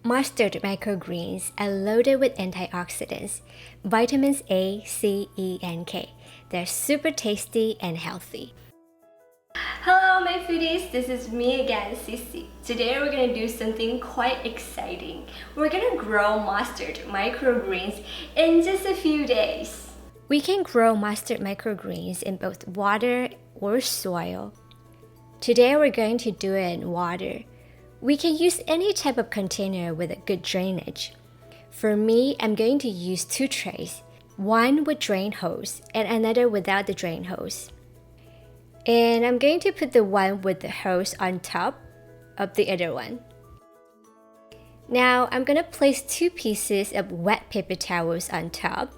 Mustard microgreens are loaded with antioxidants, vitamins A, C, E, and K. They're super tasty and healthy. Hello my foodies, this is me again, CiCi. Today we're gonna do something quite exciting. We're gonna grow mustard microgreens in just a few days. We can grow mustard microgreens in both water or soil. Today we're going to do it in water. We can use any type of container with a good drainage. For me, I'm going to use 2 trays, one with drain hose and another without the drain hose. And I'm going to put the one with the hose on top of the other one. Now I'm going to place 2 pieces of wet paper towels on top.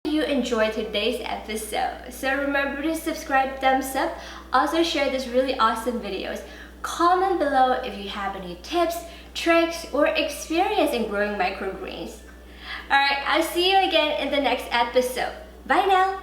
You enjoyed today's episode. So remember to subscribe, thumbs up, also share this really awesome videos. Comment below if you have any tips, tricks, or experience in growing microgreens. Alright, I'll see you again in the next episode. Bye now!